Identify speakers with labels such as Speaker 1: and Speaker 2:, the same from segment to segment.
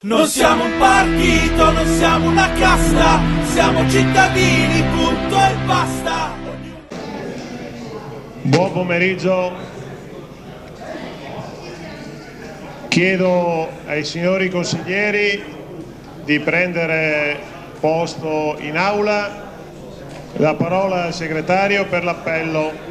Speaker 1: Non siamo un partito, non siamo una casta, siamo cittadini, punto e basta.
Speaker 2: Buon pomeriggio. Chiedo ai signori consiglieri di prendere posto in aula. La parola al segretario per l'appello.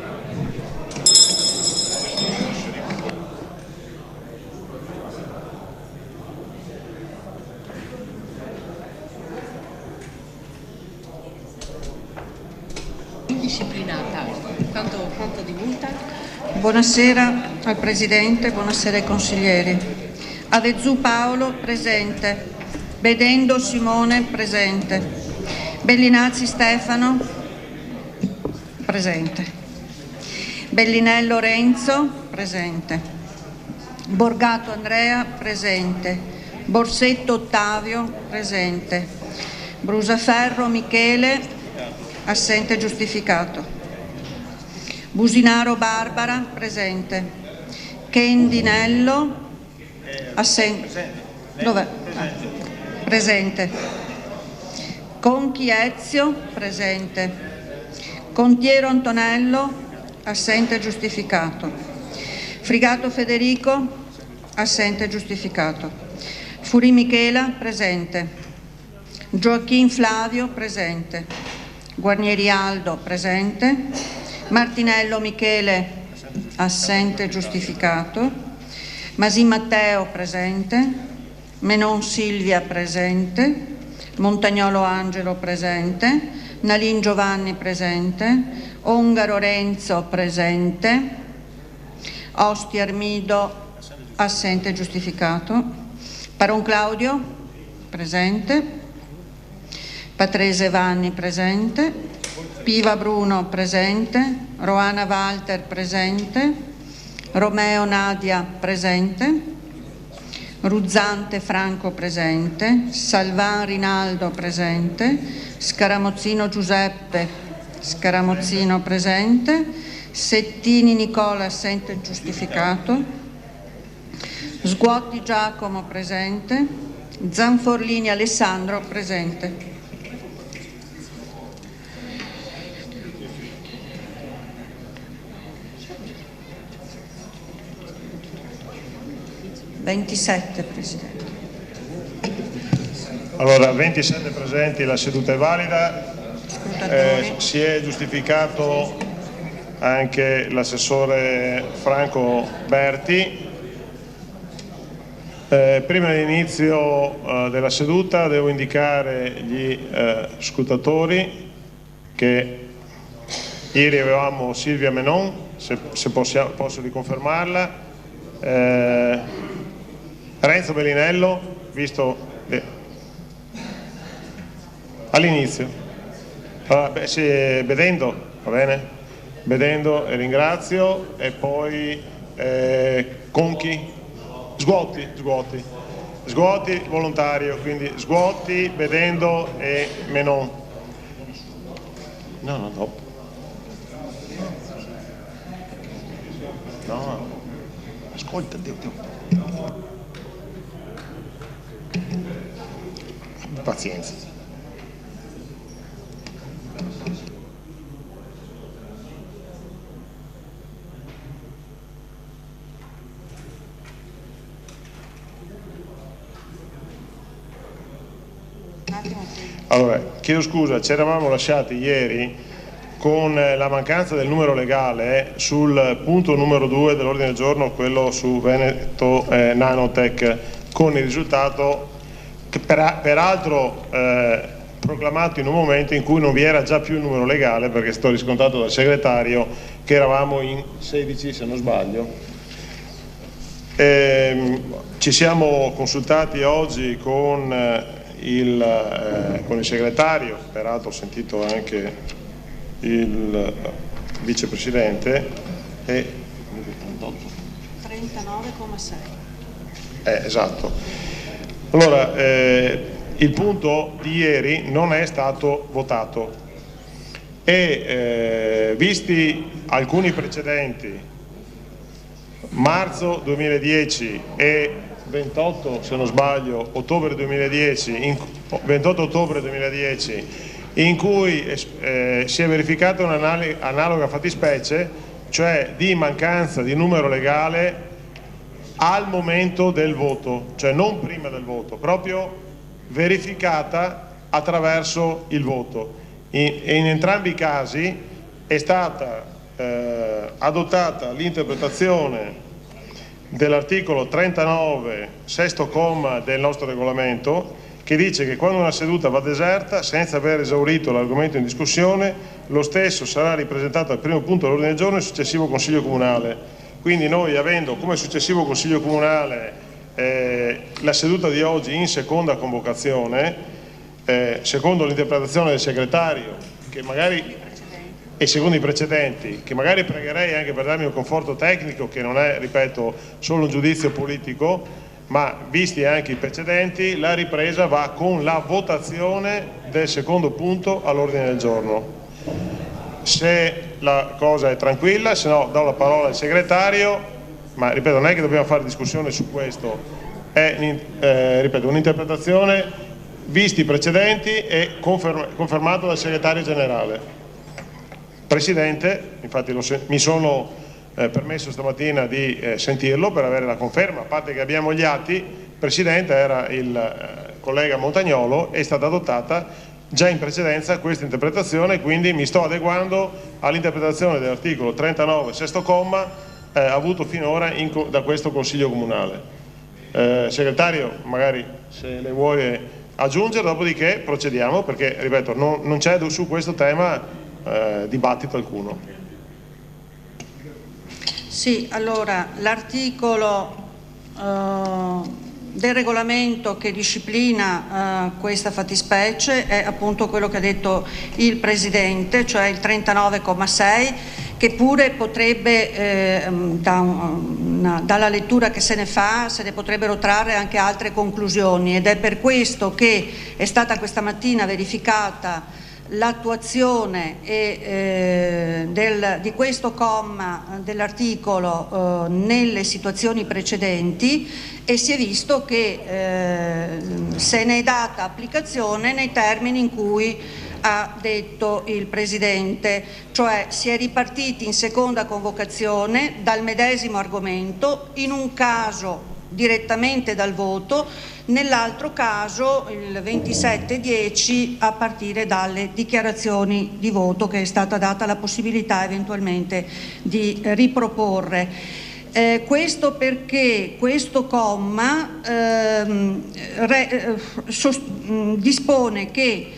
Speaker 3: Indisciplinata. Quanto di multa?
Speaker 4: Buonasera al Presidente, buonasera ai consiglieri. Avezzù Paolo, presente. Bedendo Simone, presente. Bellinazzi Stefano, presente. Bellinello Renzo, presente. Borgato Andrea, presente. Borsetto Ottavio, presente. Brusaferro Michele, assente giustificato. Businaro Barbara, presente. Kendinello, assente. Dov'è? Presente. Conchi Ezio, presente. Contiero Antonello, assente giustificato. Frigato Federico, assente giustificato. Furi Michela, presente. Gioachin Flavio, presente. Guarnieri Aldo, presente. Martinello Michele, assente giustificato. Masin Matteo, presente. Menon Silvia, presente. Montagnolo Angelo, presente. Nalin Giovanni, presente. Ongaro Renzo, presente. Osti Armido, assente giustificato. Paron Claudio, presente. Patrese Vanni, presente. Piva Bruno, presente. Roana Walter, presente. Romeo Nadia, presente. Ruzzante Franco, presente. Salvan Rinaldo, presente. Scaramozzino Giuseppe, Scaramozzino, presente. Settini Nicola, assente giustificato. Sguotti Giacomo, presente. Zanforlini Alessandro, presente. Ventisette, Presidente.
Speaker 2: Allora, 27 presenti, la seduta è valida. Si è giustificato anche l'assessore Franco Berti. Prima dell'inizio della seduta devo indicare gli scrutatori che ieri avevamo Silvia Menon, se posso riconfermarla, Renzo Bellinello, visto all'inizio. Allora, Bedendo, va bene? Bedendo, ringrazio, e poi Conchi, Sguotti volontario, quindi Sguotti, Bedendo e Menon. No, dopo. No, ascolta, pazienza. Allora, chiedo scusa, ci eravamo lasciati ieri con la mancanza del numero legale sul punto numero 2 dell'ordine del giorno, quello su Veneto Nanotech, con il risultato che peraltro proclamato in un momento in cui non vi era già più il numero legale, perché sto riscontrato dal segretario che eravamo in 16 se non sbaglio. Ci siamo consultati oggi con il segretario, peraltro ho sentito anche il vicepresidente, e
Speaker 4: 39,6.
Speaker 2: Esatto. Allora, il punto di ieri non è stato votato e visti alcuni precedenti, marzo 2010 e 28, se non sbaglio, ottobre 2010, 28 ottobre 2010, in cui si è verificata un'analoga fattispecie, cioè di mancanza di numero legale al momento del voto, cioè non prima del voto, proprio verificata attraverso il voto. E in entrambi i casi è stata adottata l'interpretazione dell'articolo 39, sesto comma del nostro regolamento, che dice che quando una seduta va deserta senza aver esaurito l'argomento in discussione, lo stesso sarà ripresentato al primo punto dell'ordine del giorno e successivo Consiglio Comunale. Quindi noi, avendo come successivo Consiglio Comunale la seduta di oggi in seconda convocazione, secondo l'interpretazione del segretario, che magari, e secondo i precedenti, che magari pregherei anche per darmi un conforto tecnico, che non è, ripeto, solo un giudizio politico, ma visti anche i precedenti, la ripresa va con la votazione del secondo punto all'ordine del giorno. Se la cosa è tranquilla, se no do la parola al segretario, ma ripeto, non è che dobbiamo fare discussione su questo, è ripeto, un'interpretazione visti i precedenti e confermato dal segretario generale. Presidente, infatti mi sono permesso stamattina di sentirlo per avere la conferma, a parte che abbiamo gli atti, Presidente, era il collega Montagnolo, è stata adottata già in precedenza questa interpretazione, quindi mi sto adeguando all'interpretazione dell'articolo 39, sesto comma, avuto finora da questo Consiglio Comunale. Segretario, magari se le vuole aggiungere, dopodiché procediamo, perché, ripeto, non c'è su questo tema dibattito alcuno.
Speaker 4: Sì, allora, l'articolo del regolamento che disciplina questa fattispecie è appunto quello che ha detto il Presidente, cioè il 39,6, che pure potrebbe, dalla lettura che se ne fa, se ne potrebbero trarre anche altre conclusioni, ed è per questo che è stata questa mattina verificata l'attuazione di questo comma dell'articolo nelle situazioni precedenti, e si è visto che se ne è data applicazione nei termini in cui ha detto il Presidente, cioè si è ripartiti in seconda convocazione dal medesimo argomento, in un caso direttamente dal voto, nell'altro caso il 27/10 a partire dalle dichiarazioni di voto, che è stata data la possibilità eventualmente di riproporre. Questo perché questo comma dispone che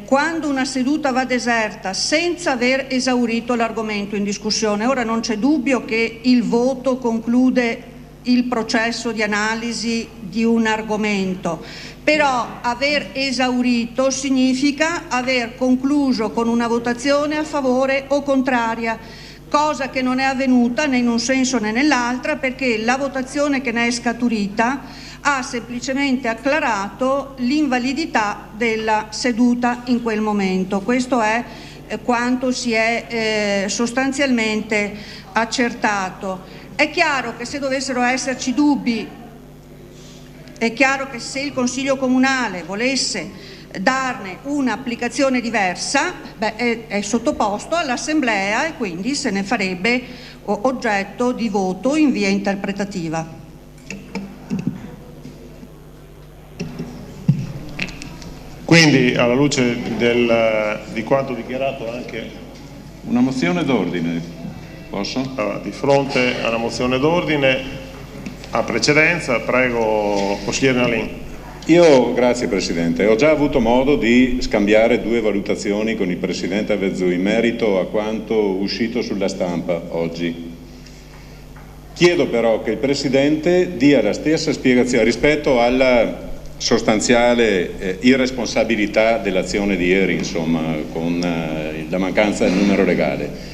Speaker 4: quando una seduta va deserta senza aver esaurito l'argomento in discussione, ora non c'è dubbio che il voto conclude il processo di analisi di un argomento, però aver esaurito significa aver concluso con una votazione a favore o contraria, cosa che non è avvenuta né in un senso né nell'altro, perché la votazione che ne è scaturita ha semplicemente acclarato l'invalidità della seduta in quel momento. Questo è quanto si è sostanzialmente accertato. È chiaro che se dovessero esserci dubbi, è chiaro che se il Consiglio Comunale volesse darne un'applicazione diversa, è sottoposto all'Assemblea e quindi se ne farebbe oggetto di voto in via interpretativa.
Speaker 2: Quindi, alla luce di quanto dichiarato anche...
Speaker 5: Una mozione d'ordine, posso?
Speaker 2: Allora, di fronte alla mozione d'ordine, a precedenza, prego, consigliere Nalin.
Speaker 5: Io, grazie Presidente, ho già avuto modo di scambiare due valutazioni con il Presidente Avezzù in merito a quanto uscito sulla stampa oggi. Chiedo però che il Presidente dia la stessa spiegazione rispetto alla sostanziale irresponsabilità dell'azione di ieri, insomma, con la mancanza del numero legale.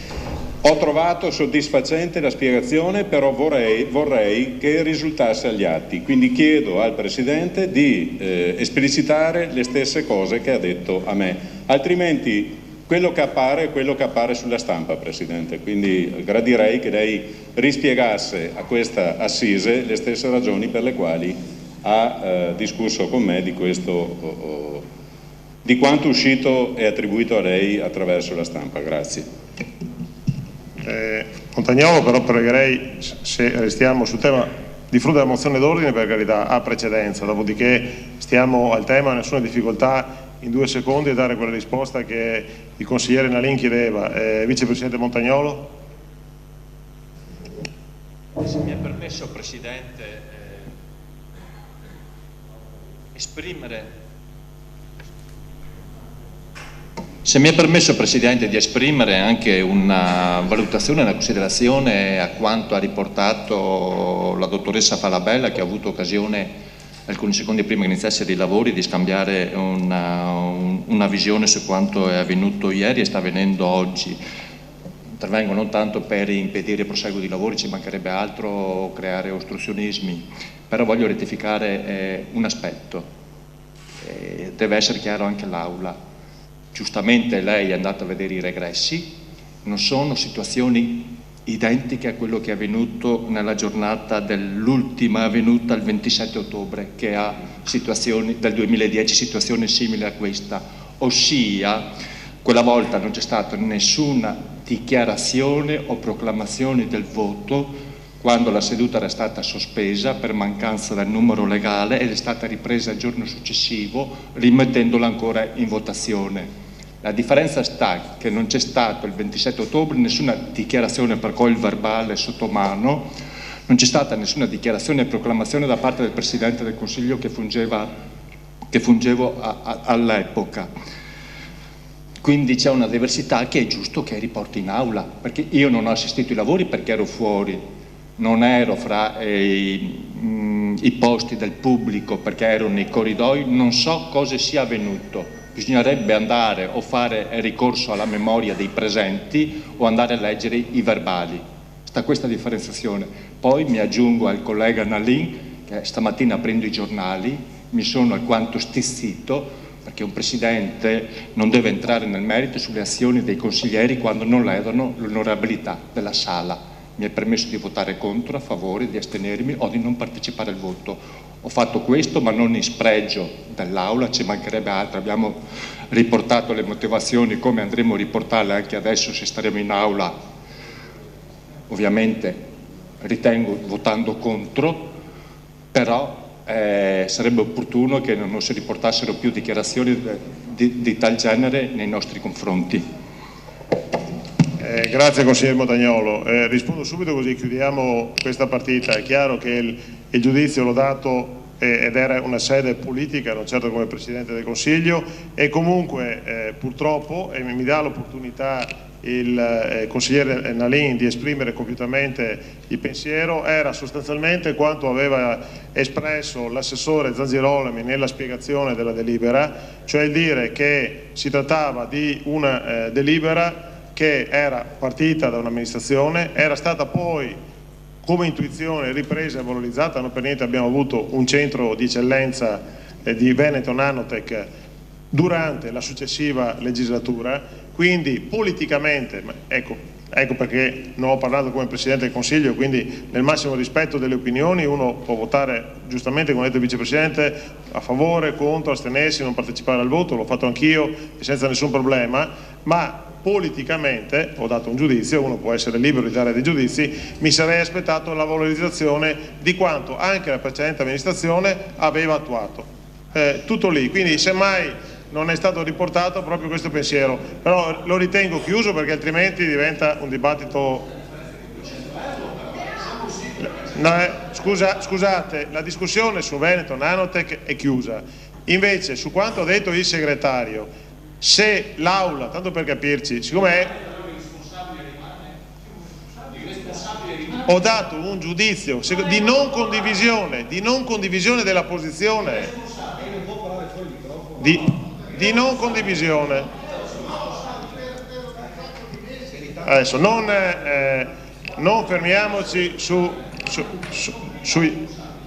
Speaker 5: Ho trovato soddisfacente la spiegazione, però vorrei che risultasse agli atti, quindi chiedo al Presidente di esplicitare le stesse cose che ha detto a me, altrimenti quello che appare sulla stampa, Presidente. Quindi gradirei che lei rispiegasse a questa assise le stesse ragioni per le quali ha discusso con me di quanto uscito e attribuito a lei attraverso la stampa. Grazie.
Speaker 2: Montagnolo, però pregherei, se restiamo sul tema, di fronte alla mozione d'ordine, per carità, ha precedenza, dopodiché stiamo al tema, nessuna difficoltà in 2 secondi a dare quella risposta che il consigliere Nalin chiedeva. Vicepresidente Montagnolo.
Speaker 6: Se mi è permesso, Presidente, di esprimere anche una valutazione, una considerazione a quanto ha riportato la dottoressa Falabella, che ha avuto occasione alcuni secondi prima che iniziassero i lavori di scambiare una visione su quanto è avvenuto ieri e sta avvenendo oggi. Intervengo non tanto per impedire il proseguo dei lavori, ci mancherebbe altro, o creare ostruzionismi, però voglio rettificare un aspetto, deve essere chiaro anche all'Aula. Giustamente lei è andata a vedere i regressi, non sono situazioni identiche a quello che è avvenuto nella giornata dell'ultima avvenuta il 27 ottobre, che ha situazioni del 2010, situazioni simili a questa, ossia quella volta non c'è stata nessuna dichiarazione o proclamazione del voto quando la seduta era stata sospesa per mancanza del numero legale ed è stata ripresa il giorno successivo rimettendola ancora in votazione. La differenza sta che non c'è stato il 27 ottobre nessuna dichiarazione, per cui il verbale è sotto mano, non c'è stata nessuna dichiarazione e proclamazione da parte del Presidente del Consiglio che fungevo all'epoca. Quindi c'è una diversità che è giusto che riporti in aula, perché io non ho assistito ai lavori perché ero fuori, non ero fra i posti del pubblico perché ero nei corridoi, non so cosa sia avvenuto. Bisognerebbe andare o fare ricorso alla memoria dei presenti o andare a leggere i verbali. Sta questa differenziazione. Poi mi aggiungo al collega Nalin, che stamattina aprendo i giornali mi sono alquanto stizzito, perché un Presidente non deve entrare nel merito sulle azioni dei consiglieri quando non ledono l'onorabilità della Sala. Mi è permesso di votare contro, a favore, di astenermi o di non partecipare al voto. Ho fatto questo ma non in spregio dell'Aula, ci mancherebbe altro, abbiamo riportato le motivazioni come andremo a riportarle anche adesso se staremo in Aula, ovviamente ritengo votando contro, però sarebbe opportuno che non si riportassero più dichiarazioni di tal genere nei nostri confronti.
Speaker 2: Grazie consigliere Montagnolo, rispondo subito così chiudiamo questa partita. È chiaro che il giudizio l'ho dato ed era una sede politica, non certo come Presidente del Consiglio, e comunque purtroppo, e mi dà l'opportunità il consigliere Nalin di esprimere compiutamente il pensiero, era sostanzialmente quanto aveva espresso l'assessore Zanzirolami nella spiegazione della delibera, cioè il dire che si trattava di una delibera che era partita da un'amministrazione, era stata poi come intuizione ripresa e valorizzata, non per niente abbiamo avuto un centro di eccellenza di Veneto Nanotech durante la successiva legislatura, quindi politicamente, ecco perché non ho parlato come Presidente del Consiglio, quindi nel massimo rispetto delle opinioni uno può votare giustamente, come ha detto il Vicepresidente, a favore, contro, astenersi, non partecipare al voto, l'ho fatto anch'io senza nessun problema, ma politicamente ho dato un giudizio, uno può essere libero di dare dei giudizi, mi sarei aspettato la valorizzazione di quanto anche la precedente amministrazione aveva attuato. Tutto lì, quindi semmai non è stato riportato proprio questo pensiero, però lo ritengo chiuso perché altrimenti diventa un dibattito. No, scusate, la discussione su Veneto Nanotech è chiusa, invece su quanto ha detto il segretario, se l'Aula, tanto per capirci, siccome ho dato un giudizio di non condivisione della posizione, di non condivisione. Adesso non fermiamoci sui.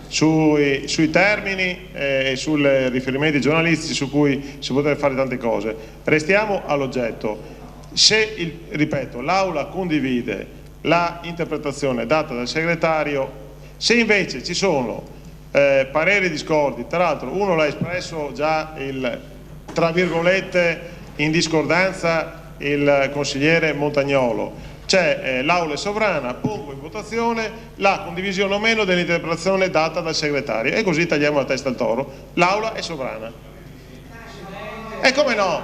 Speaker 2: sui termini e sui riferimenti giornalistici su cui si potrebbe fare tante cose. Restiamo all'oggetto. Se, ripeto, l'Aula condivide la interpretazione data dal segretario, se invece ci sono pareri discordi, tra l'altro uno l'ha espresso già tra virgolette in discordanza il consigliere Montagnolo, c'è l'Aula è sovrana, pongo in votazione la condivisione o meno dell'interpretazione data dal segretario e così tagliamo la testa al toro. L'Aula è sovrana. E come no?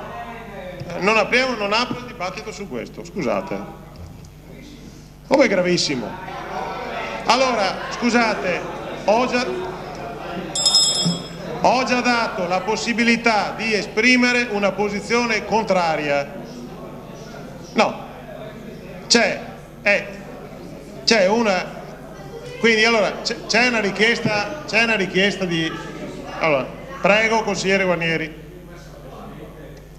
Speaker 2: Non apro il dibattito su questo, scusate. Come è gravissimo. Allora, scusate, ho già dato la possibilità di esprimere una posizione contraria. No. C'è una, quindi allora c'è una richiesta di, allora, prego consigliere Guarnieri.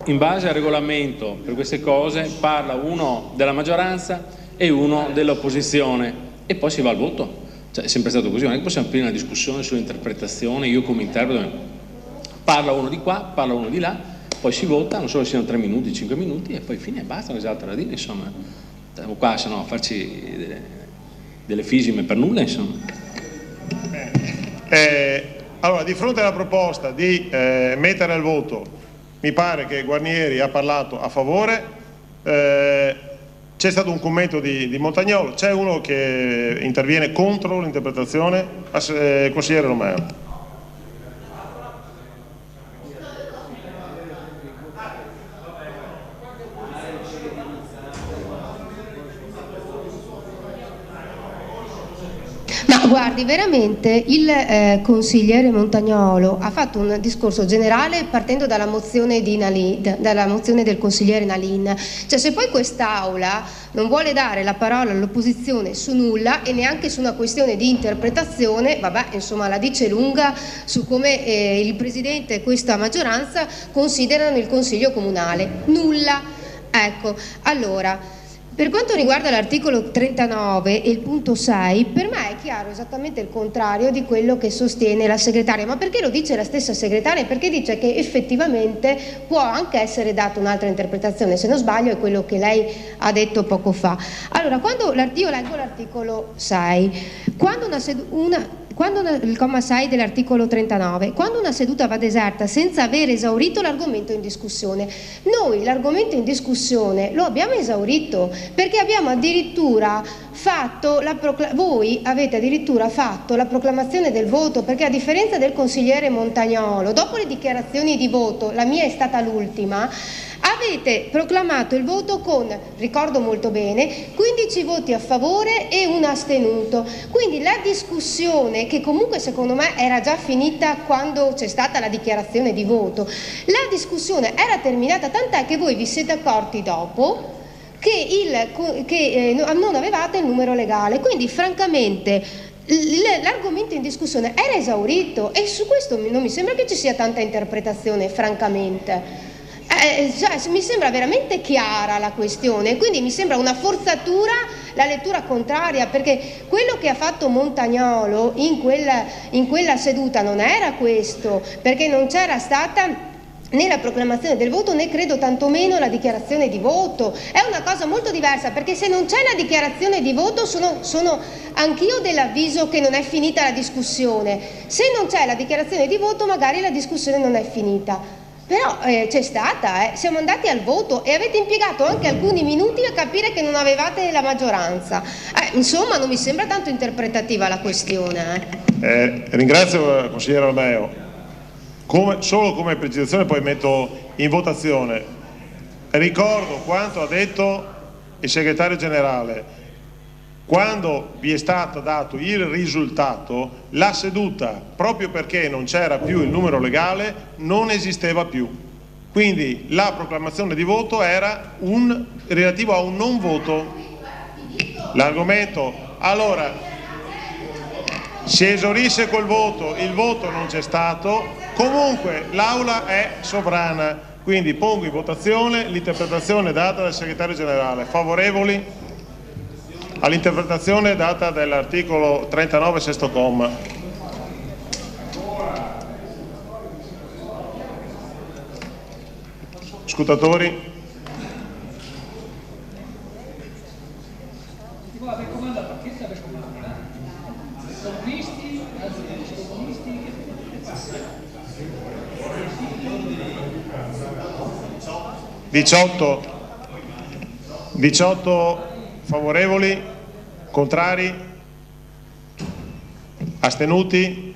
Speaker 7: In base al regolamento per queste cose parla uno della maggioranza e uno dell'opposizione e poi si va al voto, cioè è sempre stato così, non è che possiamo aprire una discussione sull'interpretazione, io come interpreto, parla uno di qua, parla uno di là, poi si vota, non so se siano 3 minuti, 5 minuti e poi fine e basta, non c'è altro da dire, insomma. Stiamo qua se no a farci delle fisime per nulla, insomma.
Speaker 2: Allora, di fronte alla proposta di mettere al voto, mi pare che Guarnieri ha parlato a favore, c'è stato un commento di Montagnolo, c'è uno che interviene contro l'interpretazione, consigliere Romeo.
Speaker 8: Guardi, veramente il consigliere Montagnolo ha fatto un discorso generale partendo dalla mozione del consigliere Nalin. Cioè, se poi quest'Aula non vuole dare la parola all'opposizione su nulla e neanche su una questione di interpretazione, vabbè, insomma, la dice lunga su come il Presidente e questa maggioranza considerano il Consiglio Comunale. Nulla. Ecco, allora, per quanto riguarda l'articolo 39 e il punto 6, per me è chiaro esattamente il contrario di quello che sostiene la segretaria. Ma perché lo dice la stessa segretaria? Perché dice che effettivamente può anche essere data un'altra interpretazione, se non sbaglio è quello che lei ha detto poco fa. Allora, io leggo l'articolo 6, il comma 6 dell'articolo 39, quando una seduta va deserta senza aver esaurito l'argomento in discussione. Noi l'argomento in discussione lo abbiamo esaurito, perché abbiamo addirittura fatto voi avete addirittura fatto la proclamazione del voto, perché a differenza del consigliere Montagnolo, dopo le dichiarazioni di voto, la mia è stata l'ultima, avete proclamato il voto con, ricordo molto bene, 15 voti a favore e un astenuto. Quindi la discussione, che comunque secondo me era già finita quando c'è stata la dichiarazione di voto, la discussione era terminata, tant'è che voi vi siete accorti dopo che non avevate il numero legale. Quindi francamente l'argomento in discussione era esaurito e su questo non mi sembra che ci sia tanta interpretazione, francamente. Mi sembra veramente chiara la questione, quindi mi sembra una forzatura la lettura contraria, perché quello che ha fatto Montagnolo in quella seduta non era questo, perché non c'era stata né la proclamazione del voto né credo tantomeno la dichiarazione di voto. È una cosa molto diversa, perché se non c'è la dichiarazione di voto sono anch'io dell'avviso che non è finita la discussione. Se non c'è la dichiarazione di voto magari la discussione non è finita. Però c'è stata, siamo andati al voto e avete impiegato anche alcuni minuti a capire che non avevate la maggioranza. Insomma, non mi sembra tanto interpretativa la questione.
Speaker 2: Ringrazio il consigliere Romeo. Solo come precisazione, poi metto in votazione. Ricordo quanto ha detto il segretario generale. Quando vi è stato dato il risultato, la seduta, proprio perché non c'era più il numero legale, non esisteva più. Quindi la proclamazione di voto era relativo a un non voto. L'argomento, allora, si esaurisce col voto, il voto non c'è stato, comunque l'Aula è sovrana. Quindi pongo in votazione l'interpretazione data dal segretario generale. Favorevoli all'interpretazione data dall'articolo 39 sesto comma? scrutatori. Diciotto favorevoli, contrari, astenuti.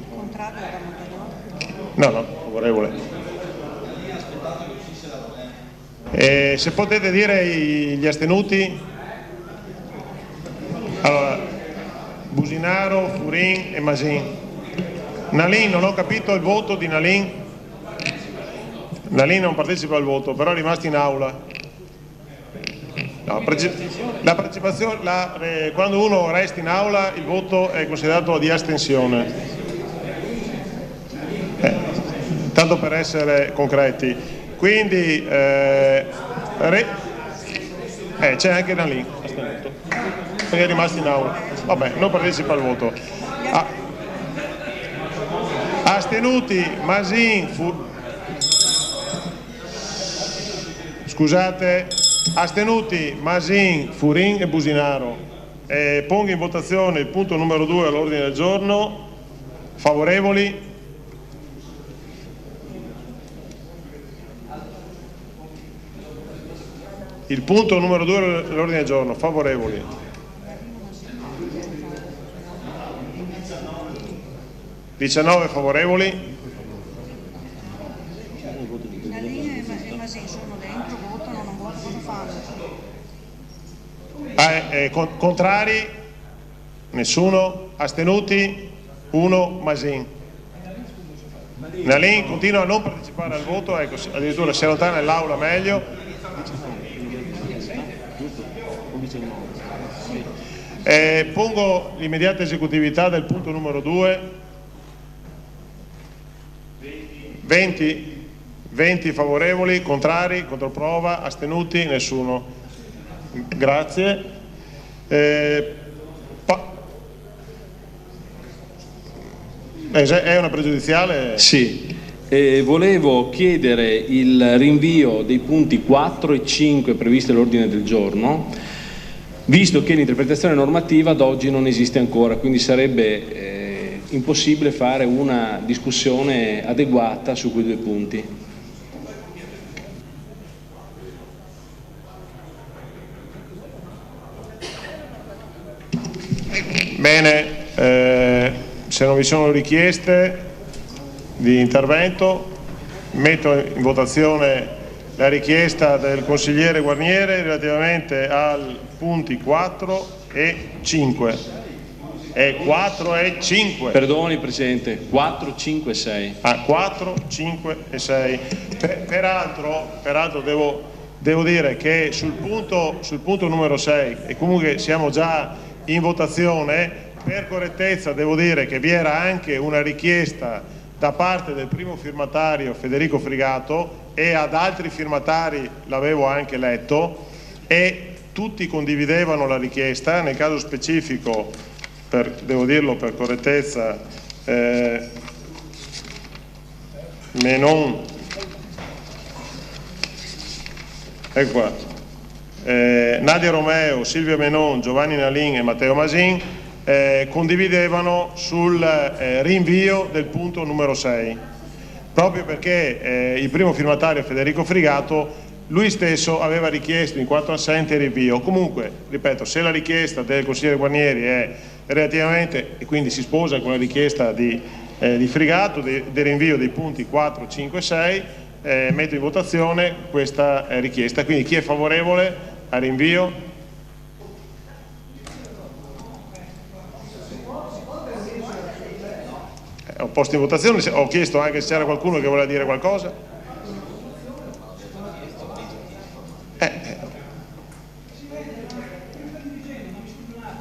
Speaker 4: Contrario era Montagnolo?
Speaker 2: No, favorevole. Se potete dire gli astenuti. Allora, Businaro, Furin e Masin. Nalin, non ho capito il voto di Nalin. Nalin non partecipa al voto, però è rimasto in aula. No, la partecipazione, quando uno resta in aula il voto è considerato di astensione. Tanto per essere concreti. Quindi c'è anche Nalin astenuto, perché è rimasto in aula. Vabbè, non partecipa al voto. Astenuti Masin, astenuti Masin, Furin e Businaro. Pongo in votazione il punto numero 2 all'ordine del giorno. Favorevoli? Il punto numero 2 all'ordine del giorno. Favorevoli? (19) favorevoli.
Speaker 4: Nalin e Masin sono dentro, votano, non votano, cosa fanno?
Speaker 2: Contrari? Nessuno. Astenuti? 1. Masin. Nalin continua a non partecipare al voto, ecco, addirittura si allontana nell'aula meglio. Pongo l'immediata esecutività del punto numero 2. 20 favorevoli, contrari, controprova, astenuti, nessuno. Grazie. È una pregiudiziale?
Speaker 7: Sì. Volevo chiedere il rinvio dei punti 4 e 5 previsti all'ordine del giorno, visto che l'interpretazione normativa ad oggi non esiste ancora, quindi sarebbe impossibile fare una discussione adeguata su quei due punti.
Speaker 2: Bene, se non vi sono richieste di intervento, metto in votazione la richiesta del consigliere Guarnieri relativamente ai punti 4 e 5. 4 e 5.
Speaker 7: Perdoni Presidente, 4, 5 e 6.
Speaker 2: 4, 5 e 6. Peraltro devo dire che sul punto numero 6, e comunque siamo già in votazione, per correttezza devo dire che vi era anche una richiesta da parte del primo firmatario Federico Frigato, e ad altri firmatari l'avevo anche letto, e tutti condividevano la richiesta. Nel caso specifico, devo dirlo per correttezza, Menon, ecco qua, Nadia Romeo, Silvia Menon, Giovanni Nalin e Matteo Masin condividevano sul rinvio del punto numero 6, proprio perché il primo firmatario Federico Frigato lui stesso aveva richiesto in quanto assente il rinvio. Comunque, ripeto, se la richiesta del consigliere Guarnieri è relativamente, e quindi si sposa con la richiesta di Frigato del rinvio dei punti 4, 5 e 6, metto in votazione questa richiesta. Quindi chi è favorevole al rinvio? Ho posto in votazione, ho chiesto anche se c'era qualcuno che voleva dire qualcosa.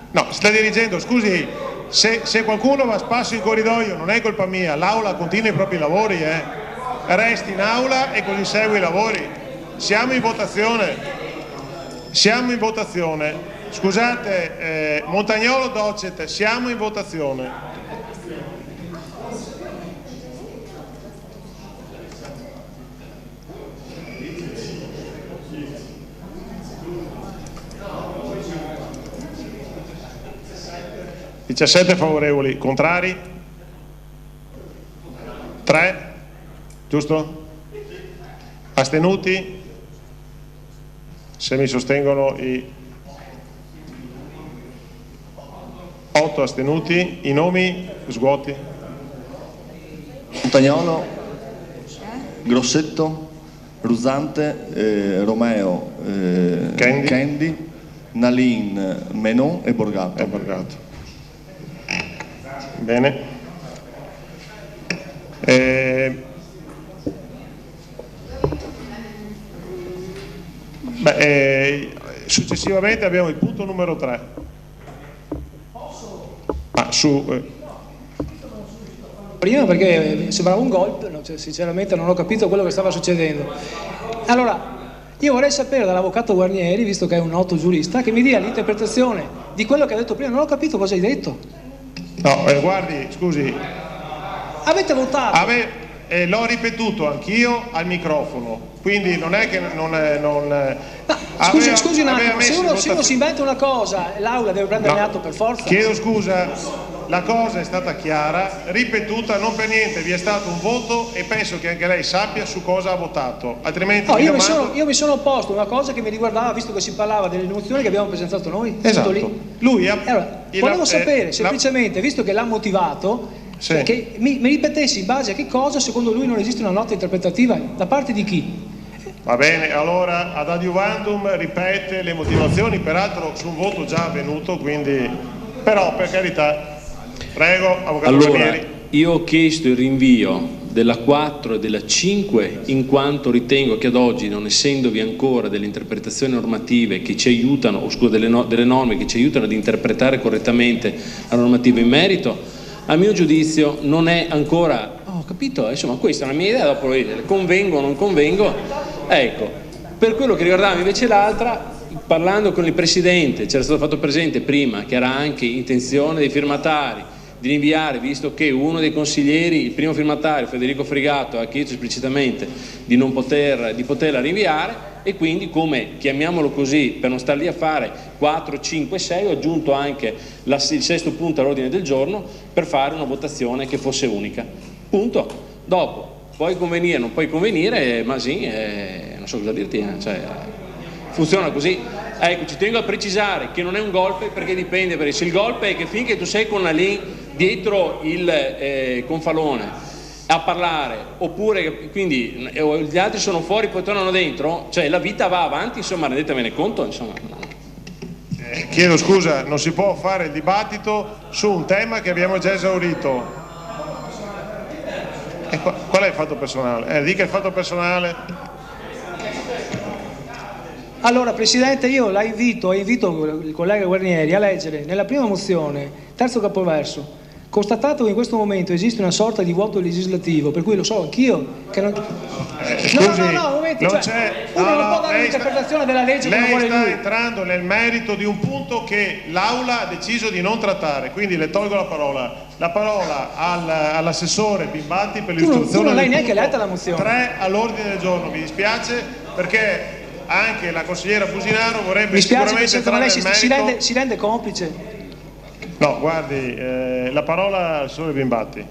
Speaker 2: No, si sta dirigendo, scusi, se qualcuno va a spasso in corridoio non è colpa mia, l'aula continua i propri lavori, resti in aula e così segui i lavori. Siamo in votazione, scusate, Montagnolo Docet, siamo in votazione. 17 favorevoli, contrari? 3, giusto? Astenuti? Se mi sostengono i 8 astenuti, i nomi svuoti?
Speaker 9: Montagnolo, Grossetto, Rusante, Romeo, Candy, Nalin, Menon e Borgato.
Speaker 2: Bene. Successivamente abbiamo il punto numero 3.
Speaker 10: Prima perché sembrava un golpe, cioè, sinceramente non ho capito quello che stava succedendo. Allora, io vorrei sapere dall'avvocato Guarnieri, visto che è un noto giurista, che mi dia l'interpretazione di quello che ha detto prima. Non ho capito cosa hai detto.
Speaker 2: No, guardi, scusi.
Speaker 10: Avete votato.
Speaker 2: L'ho ripetuto anch'io al microfono, quindi non è che
Speaker 10: scusi un attimo, se uno si inventa una cosa, l'aula deve prenderne atto per forza.
Speaker 2: Chiedo scusa, la cosa è stata chiara, ripetuta, non per niente vi è stato un voto e penso che anche lei sappia su cosa ha votato, altrimenti
Speaker 10: io mi sono opposto a una cosa che mi riguardava, visto che si parlava delle mozioni che abbiamo presentato noi.
Speaker 2: Esatto.
Speaker 10: Lì. Volevo sapere semplicemente, visto che l'ha motivato,
Speaker 2: sì,
Speaker 10: che mi ripetessi in base a che cosa secondo lui non esiste una nota interpretativa, da parte di chi?
Speaker 2: Va bene, allora ad adiuvandum ripete le motivazioni, peraltro su un voto già avvenuto, quindi però per carità, prego, avvocato Guarnieri.
Speaker 7: Io ho chiesto il rinvio della 4 e della 5 in quanto ritengo che ad oggi, non essendovi ancora delle interpretazioni normative che ci aiutano, o scusa, delle norme che ci aiutano ad interpretare correttamente la normativa in merito, a mio giudizio non è ancora, ho capito, insomma questa è una mia idea, dopo convengo o non convengo, ecco, per quello che riguardava invece l'altra, parlando con il Presidente, c'era stato fatto presente prima che era anche intenzione dei firmatari di rinviare, visto che uno dei consiglieri, il primo firmatario Federico Frigato, ha chiesto esplicitamente di poterla rinviare, e quindi, come chiamiamolo così per non star lì a fare 4, 5, 6, ho aggiunto anche il 6° punto all'ordine del giorno per fare una votazione che fosse unica, punto. Dopo puoi convenire, non puoi convenire, ma sì, non so cosa dirti, cioè, funziona così. Ecco, ci tengo a precisare che non è un golpe, perché dipende, perché se il golpe è che finché tu sei con una lì dietro il confalone a parlare, oppure quindi gli altri sono fuori poi tornano dentro, cioè la vita va avanti, insomma, rendetevene conto, insomma.
Speaker 2: Chiedo scusa, non si può fare il dibattito su un tema che abbiamo già esaurito. Qual è il fatto personale? Dica il fatto personale.
Speaker 10: Allora Presidente, io la invito il collega Guarnieri a leggere nella prima mozione, terzo capoverso, constatato che in questo momento esiste una sorta di vuoto legislativo, per cui lo so anch'io che non...
Speaker 2: Scusi,
Speaker 10: un momento, uno non può dare un'interpretazione della legge come vuole lui.
Speaker 2: Lei sta entrando nel merito di un punto che l'Aula ha deciso di non trattare, quindi le tolgo la parola all'assessore Bimbatti per l'istruzione.
Speaker 10: Tu non l'hai neanche letta la mozione.
Speaker 2: 3 all'ordine del giorno, mi dispiace, perché anche la consigliera Businaro vorrebbe sicuramente entrare nel merito.
Speaker 10: Si rende complice.
Speaker 2: No, guardi, la parola al signor Bimbatti.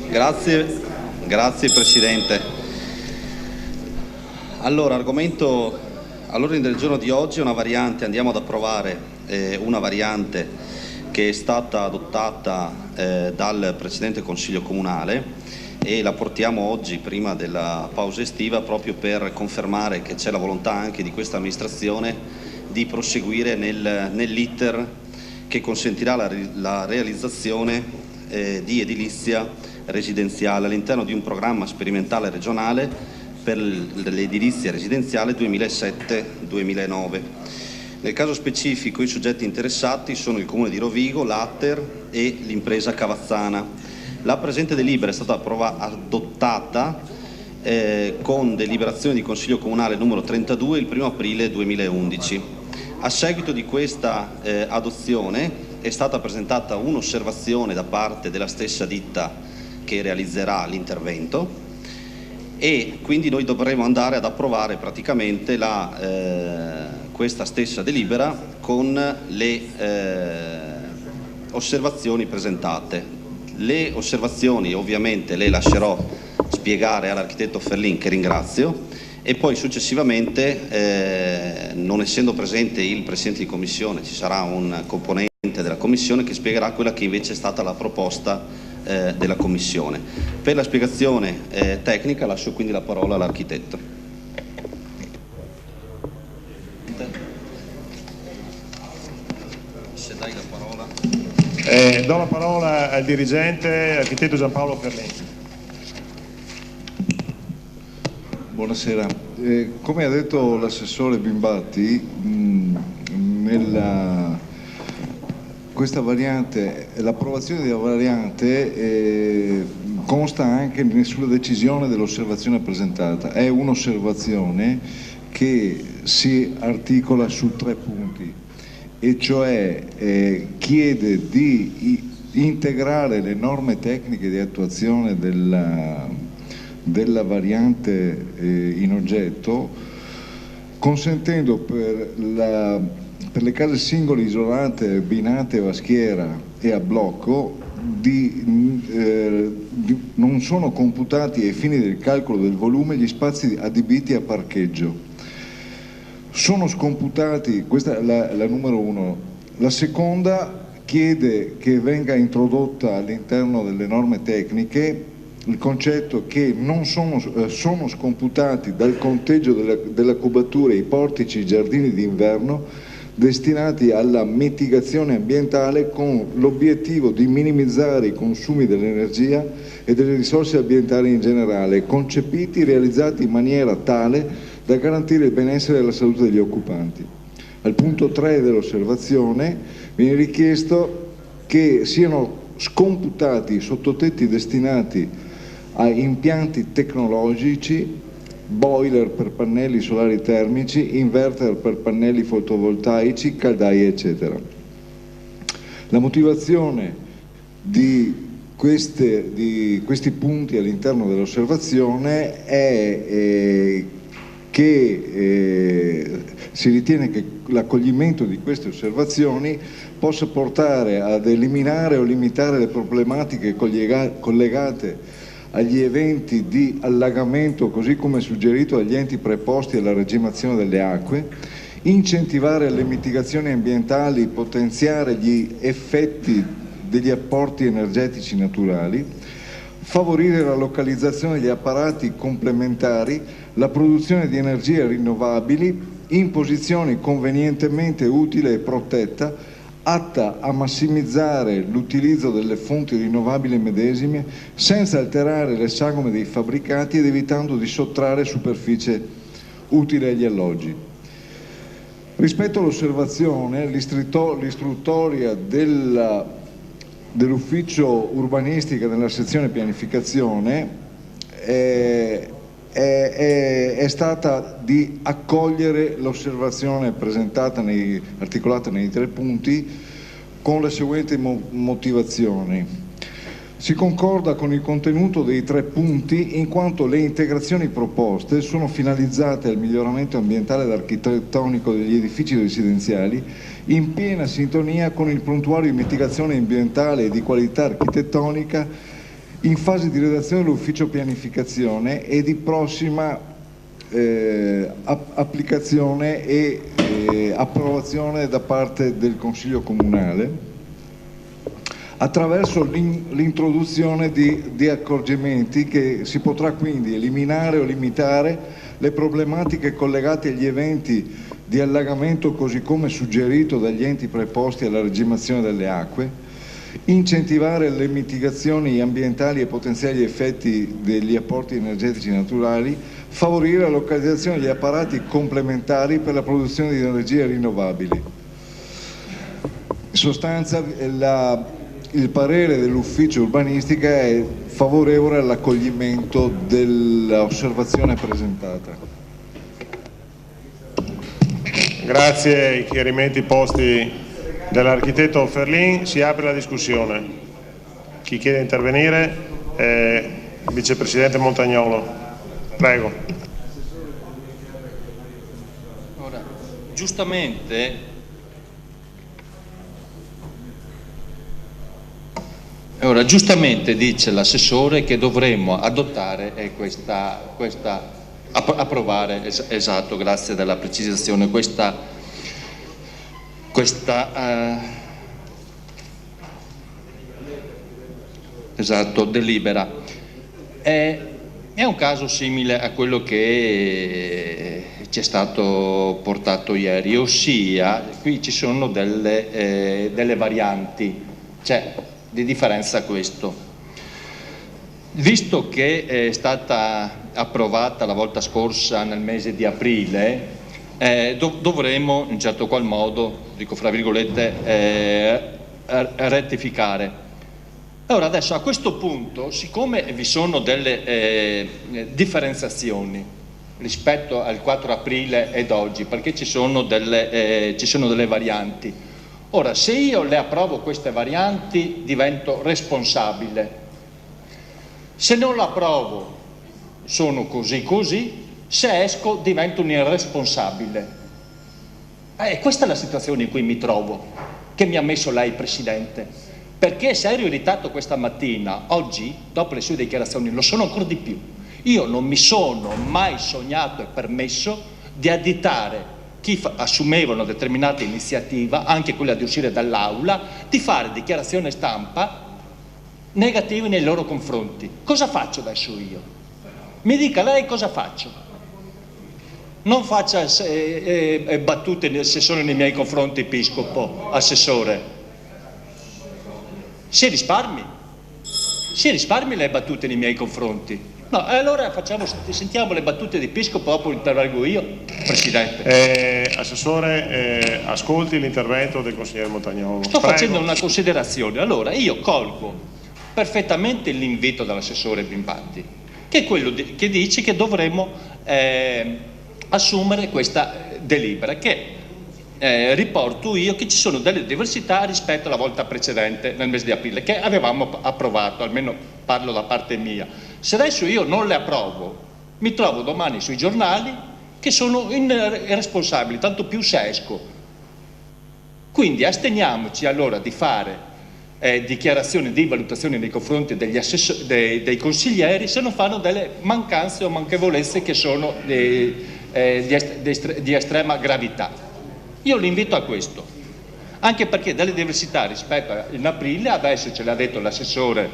Speaker 11: Grazie Presidente. Allora, argomento all'ordine del giorno di oggi è una variante, andiamo ad approvare una variante che è stata adottata dal Presidente del Consiglio Comunale, e la portiamo oggi prima della pausa estiva proprio per confermare che c'è la volontà anche di questa amministrazione di proseguire nell'iter che consentirà la realizzazione di edilizia residenziale all'interno di un programma sperimentale regionale per l'edilizia residenziale 2007-2009. Nel caso specifico i soggetti interessati sono il Comune di Rovigo, l'Atter e l'impresa Cavazzana. La presente delibera è stata adottata con deliberazione di Consiglio Comunale numero 32 il 1° aprile 2011. A seguito di questa adozione è stata presentata un'osservazione da parte della stessa ditta che realizzerà l'intervento, e quindi noi dovremo andare ad approvare praticamente questa stessa delibera con le osservazioni presentate. Le osservazioni ovviamente le lascerò spiegare all'architetto Ferlin, che ringrazio, e poi successivamente, non essendo presente il Presidente di Commissione, ci sarà un componente della Commissione che spiegherà quella che invece è stata la proposta della Commissione. Per la spiegazione tecnica lascio quindi la parola all'architetto. Se dai la parola.
Speaker 2: Do la parola al dirigente, architetto Giampaolo Ferlin.
Speaker 12: Buonasera. Come ha detto l'assessore Bimbatti, questa variante, l'approvazione della variante consta anche sulla decisione dell'osservazione presentata. È un'osservazione che si articola su 3 punti, e cioè chiede di integrare le norme tecniche di attuazione della variante in oggetto, consentendo per le case singole isolate, binate a schiera e a blocco, non sono computati ai fini del calcolo del volume gli spazi adibiti a parcheggio. Sono scomputati, questa è la numero 1. La seconda chiede che venga introdotta all'interno delle norme tecniche il concetto che non sono scomputati dal conteggio della cubatura i portici e i giardini d'inverno destinati alla mitigazione ambientale, con l'obiettivo di minimizzare i consumi dell'energia e delle risorse ambientali in generale, concepiti e realizzati in maniera tale da garantire il benessere e la salute degli occupanti. Al punto 3 dell'osservazione viene richiesto che siano scomputati i sottotetti destinati a impianti tecnologici, boiler per pannelli solari termici, inverter per pannelli fotovoltaici, caldaie eccetera. La motivazione di questi punti all'interno dell'osservazione è che si ritiene che l'accoglimento di queste osservazioni possa portare ad eliminare o limitare le problematiche collegate agli eventi di allagamento, così come suggerito agli enti preposti alla regimazione delle acque, incentivare le mitigazioni ambientali, potenziare gli effetti degli apporti energetici naturali, favorire la localizzazione degli apparati complementari, la produzione di energie rinnovabili in posizioni convenientemente utile e protetta, atta a massimizzare l'utilizzo delle fonti rinnovabili medesime senza alterare le sagome dei fabbricati ed evitando di sottrarre superficie utile agli alloggi. Rispetto all'osservazione, l'istruttoria dell'ufficio urbanistica nella sezione pianificazione è stata di accogliere l'osservazione presentata articolata nei 3 punti con le seguenti motivazioni. Si concorda con il contenuto dei 3 punti in quanto le integrazioni proposte sono finalizzate al miglioramento ambientale ed architettonico degli edifici residenziali, in piena sintonia con il prontuario di mitigazione ambientale e di qualità architettonica in fase di redazione dell'ufficio pianificazione e di prossima applicazione e approvazione da parte del Consiglio Comunale, attraverso l'introduzione di accorgimenti che si potrà quindi eliminare o limitare le problematiche collegate agli eventi di allagamento, così come suggerito dagli enti preposti alla regimazione delle acque, incentivare le mitigazioni ambientali e potenziare gli effetti degli apporti energetici naturali, favorire la localizzazione degli apparati complementari per la produzione di energie rinnovabili. In sostanza il parere dell'ufficio urbanistica è favorevole all'accoglimento dell'osservazione presentata.
Speaker 2: Grazie ai chiarimenti posti dell'architetto Ferlin, si apre la discussione. Chi chiede di intervenire? Vicepresidente Montagnolo. Prego.
Speaker 6: Ora, giustamente dice l'assessore che dovremmo adottare approvare, esatto, grazie della precisazione, questa delibera. È un caso simile a quello che ci è stato portato ieri, ossia qui ci sono delle varianti, cioè di differenza questo. Visto che è stata approvata la volta scorsa nel mese di aprile, dovremo in certo qual modo, dico fra virgolette, rettificare. Allora adesso a questo punto, siccome vi sono delle differenziazioni rispetto al 4 aprile ed oggi, perché ci sono delle varianti, ora, se io le approvo queste varianti divento responsabile, se non la approvo sono così, se esco divento un irresponsabile. Questa è la situazione in cui mi trovo, che mi ha messo lei Presidente, perché se ero irritato questa mattina, oggi, dopo le sue dichiarazioni, lo sono ancora di più. Io non mi sono mai sognato e permesso di additare chi assumeva una determinata iniziativa, anche quella di uscire dall'aula, di fare dichiarazione stampa negative nei loro confronti. Cosa faccio adesso io? Mi dica lei cosa faccio. Non faccia battute se sono nei miei confronti, Episcopo, Assessore. Si risparmi le battute nei miei confronti. No, allora sentiamo le battute di Episcopo, dopo intervengo io, Presidente.
Speaker 2: Assessore, ascolti l'intervento del consigliere Montagnolo.
Speaker 6: Sto facendo una considerazione. Allora, io colgo perfettamente l'invito dell'assessore Bimbatti, che è quello che dice che dovremmo assumere questa delibera, che riporto io che ci sono delle diversità rispetto alla volta precedente, nel mese di aprile, che avevamo approvato, almeno parlo da parte mia. Se adesso io non le approvo, mi trovo domani sui giornali che sono irresponsabili, tanto più se esco. Quindi asteniamoci allora di fare dichiarazioni di valutazione nei confronti dei consiglieri se non fanno delle mancanze o manchevolezze che sono di estrema gravità. Io li invito a questo, anche perché delle diversità rispetto a in aprile, adesso ce l'ha detto l'assessore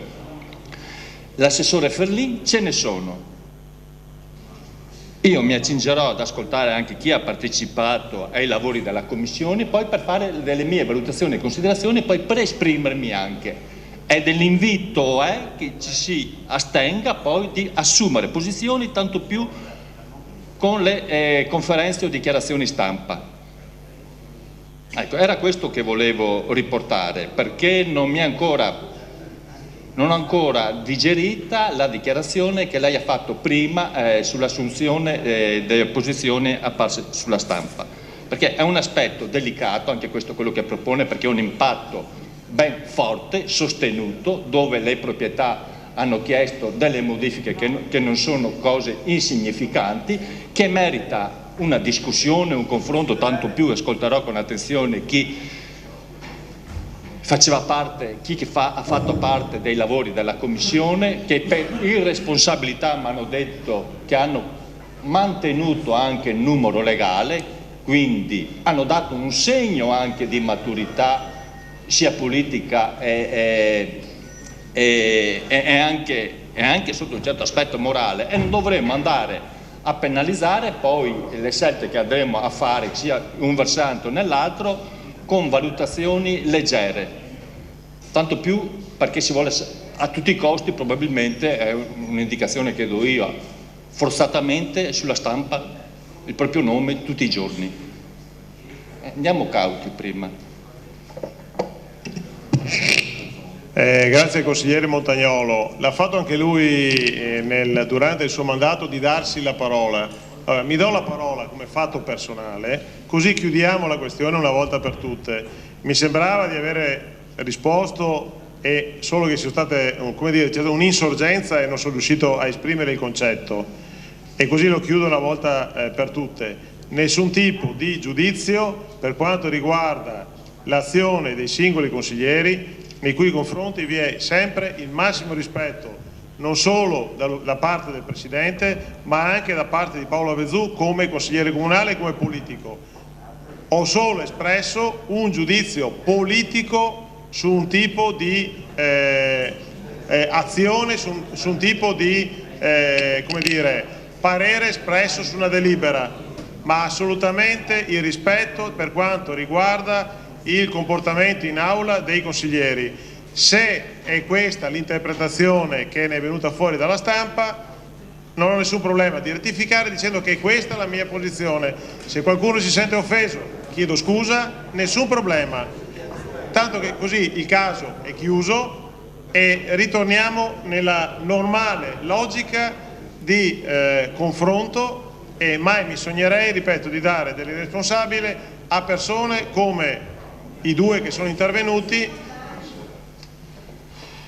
Speaker 6: Ferlin, ce ne sono. Io mi accingerò ad ascoltare anche chi ha partecipato ai lavori della Commissione, poi per fare delle mie valutazioni e considerazioni, poi per esprimermi anche. E dell'invito è che ci si astenga poi di assumere posizioni, tanto più con le conferenze o dichiarazioni stampa. Ecco, era questo che volevo riportare, perché non ho ancora digerita la dichiarazione che lei ha fatto prima sull'assunzione delle posizioni apparse sulla stampa, perché è un aspetto delicato, anche questo quello che propone, perché è un impatto ben forte, sostenuto, dove le proprietà hanno chiesto delle modifiche che non sono cose insignificanti, che merita una discussione, un confronto, tanto più ascolterò con attenzione chi ha fatto parte dei lavori della Commissione, che per irresponsabilità mi hanno detto che hanno mantenuto anche il numero legale, quindi hanno dato un segno anche di maturità sia politica e anche sotto un certo aspetto morale, e non dovremmo andare a penalizzare poi le scelte che andremo a fare sia un versante o nell'altro con valutazioni leggere, tanto più perché si vuole a tutti i costi, probabilmente è un'indicazione che do io, forzatamente sulla stampa il proprio nome tutti i giorni. Andiamo cauti prima.
Speaker 2: Grazie al consigliere Montagnolo. L'ha fatto anche lui durante il suo mandato di darsi la parola. Mi do la parola come fatto personale, così chiudiamo la questione una volta per tutte. Mi sembrava di avere risposto, e solo che sia state, come dire, c'è stata un'insorgenza e non sono riuscito a esprimere il concetto, e così lo chiudo una volta per tutte. Nessun tipo di giudizio per quanto riguarda l'azione dei singoli consiglieri, nei cui confronti vi è sempre il massimo rispetto, non solo da parte del Presidente, ma anche da parte di Paolo Avezzù come consigliere comunale e come politico. Ho solo espresso un giudizio politico su un tipo di azione, su un tipo di come dire, parere espresso su una delibera, ma assolutamente il rispetto per quanto riguarda il comportamento in aula dei consiglieri. Se è questa l'interpretazione che ne è venuta fuori dalla stampa, non ho nessun problema di rettificare dicendo che questa è la mia posizione. Se qualcuno si sente offeso, chiedo scusa, nessun problema. Tanto che così il caso è chiuso e ritorniamo nella normale logica di confronto, e mai mi sognerei, ripeto, di dare dell'irresponsabile a persone come i due che sono intervenuti.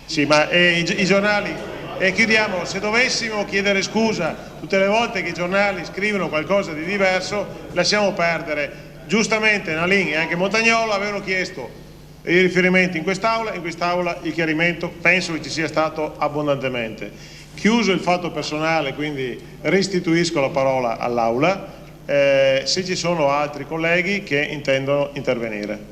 Speaker 2: Sì, ma i giornali, e chiudiamo, se dovessimo chiedere scusa tutte le volte che i giornali scrivono qualcosa di diverso, lasciamo perdere. Giustamente Nalin e anche Montagnolo avevano chiesto i riferimenti in quest'Aula il chiarimento penso che ci sia stato abbondantemente. Chiuso il fatto personale, quindi restituisco la parola all'Aula, se ci sono altri colleghi che intendono intervenire.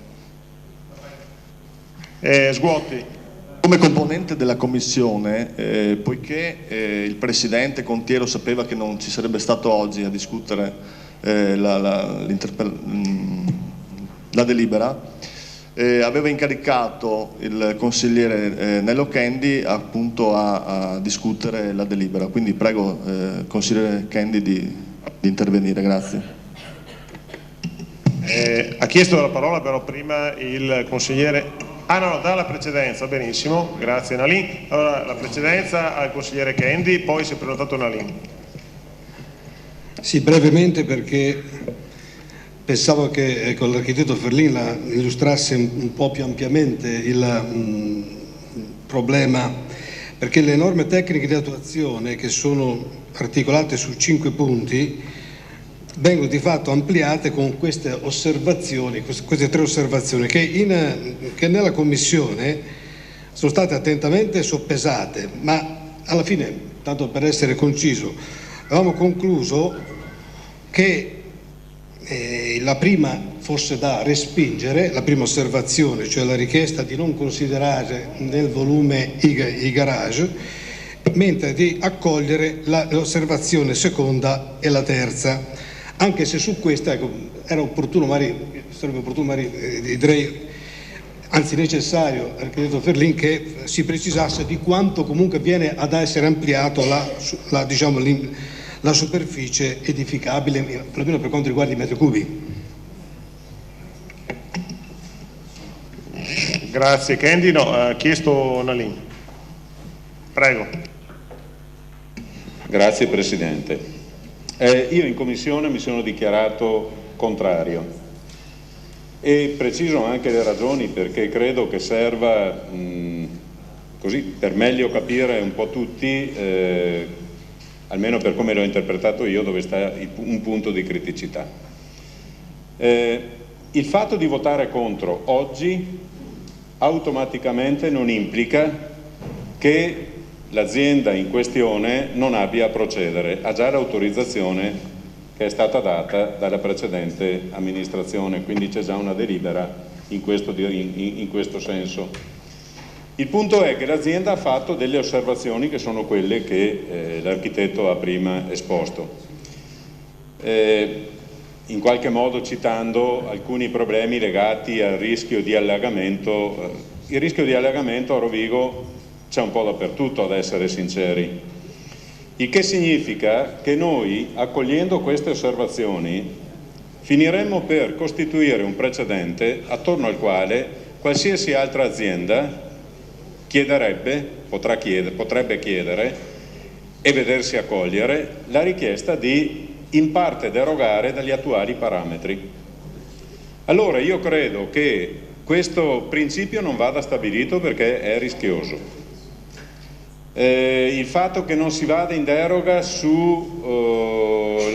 Speaker 2: Sguotti.
Speaker 9: Come componente della Commissione, poiché il Presidente Contiero sapeva che non ci sarebbe stato oggi a discutere la delibera, aveva incaricato il consigliere Nello Kendi appunto a discutere la delibera, quindi prego consigliere Kendi di intervenire, grazie.
Speaker 2: Ha chiesto la parola però prima il consigliere, no, dà la precedenza, benissimo, grazie Nalin. Allora la precedenza al consigliere Kendi, poi si è prenotato Nalin.
Speaker 13: Sì, brevemente, perché pensavo che con l'architetto Ferlin la illustrasse un po' più ampiamente il problema, perché le norme tecniche di attuazione, che sono articolate su 5 punti, vengono di fatto ampliate con queste osservazioni, queste 3 osservazioni che nella Commissione sono state attentamente soppesate, ma alla fine, tanto per essere conciso, avevamo concluso che la prima fosse da respingere, la prima osservazione, cioè la richiesta di non considerare nel volume i garage, mentre di accogliere l'osservazione seconda e la terza, anche se su questa era opportuno, sarebbe opportuno, direi, anzi necessario, architetto Ferlin, che si precisasse di quanto comunque viene ad essere ampliato la superficie edificabile, almeno per quanto riguarda i metri cubi.
Speaker 2: Grazie Kendi, ha chiesto Nalin. Prego.
Speaker 5: Grazie Presidente. Io in Commissione mi sono dichiarato contrario e preciso anche le ragioni, perché credo che serva così per meglio capire un po' tutti, almeno per come l'ho interpretato io, dove sta un punto di criticità. Il fatto di votare contro oggi automaticamente non implica che l'azienda in questione non abbia a procedere, ha già l'autorizzazione che è stata data dalla precedente amministrazione, quindi c'è già una delibera in questo senso. Il punto è che l'azienda ha fatto delle osservazioni che sono quelle che l'architetto ha prima esposto, in qualche modo citando alcuni problemi legati al rischio di allagamento. Il rischio di allagamento a Rovigo c'è un po' dappertutto, ad essere sinceri, il che significa che noi, accogliendo queste osservazioni, finiremmo per costituire un precedente attorno al quale qualsiasi altra azienda potrebbe chiedere e vedersi accogliere la richiesta di in parte derogare dagli attuali parametri. Allora io credo che questo principio non vada stabilito perché è rischioso. Il fatto che non si vada in deroga sulla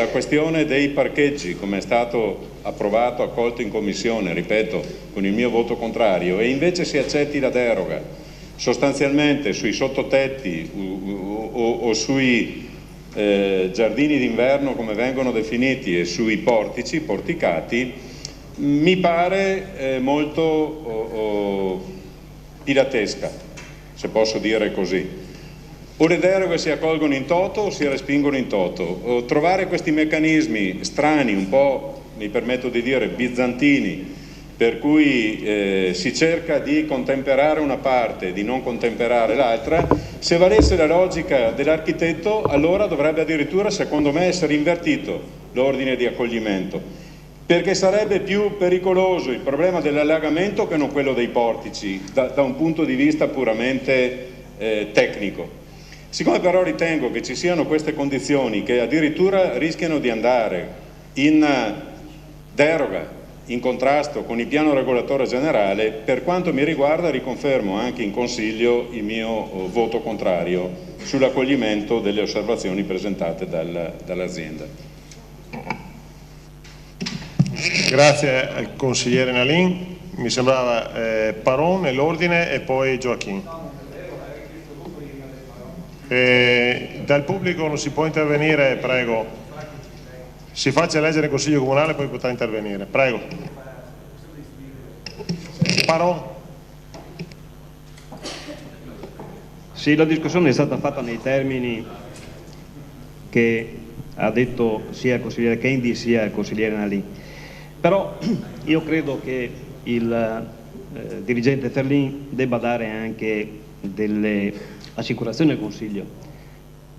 Speaker 5: questione dei parcheggi, come è stato approvato, accolto in commissione, ripeto, con il mio voto contrario, e invece si accetti la deroga sostanzialmente sui sottotetti o sui giardini d'inverno come vengono definiti e sui portici, porticati, mi pare molto piratesca, se posso dire così. O le deroghe si accolgono in toto o si respingono in toto. O trovare questi meccanismi strani, un po', mi permetto di dire, bizantini, per cui si cerca di contemperare una parte e di non contemperare l'altra, se valesse la logica dell'architetto, allora dovrebbe addirittura, secondo me, essere invertito l'ordine di accoglimento, perché sarebbe più pericoloso il problema dell'allagamento che non quello dei portici, da un punto di vista puramente tecnico. Siccome però ritengo che ci siano queste condizioni che addirittura rischiano di andare in deroga, in contrasto con il piano regolatore generale, per quanto mi riguarda riconfermo anche in Consiglio il mio voto contrario sull'accoglimento delle osservazioni presentate dall'azienda.
Speaker 2: Grazie al consigliere Nalin. Mi sembrava Paron nell'ordine e poi Gioacchini. Dal pubblico non si può intervenire, prego. Si faccia eleggere il Consiglio Comunale, poi potrà intervenire. Prego. Paron.
Speaker 14: Sì, la discussione è stata fatta nei termini che ha detto sia il consigliere Kendi sia il consigliere Nalin. Però io credo che il dirigente Ferlin debba dare anche delle assicurazioni al Consiglio,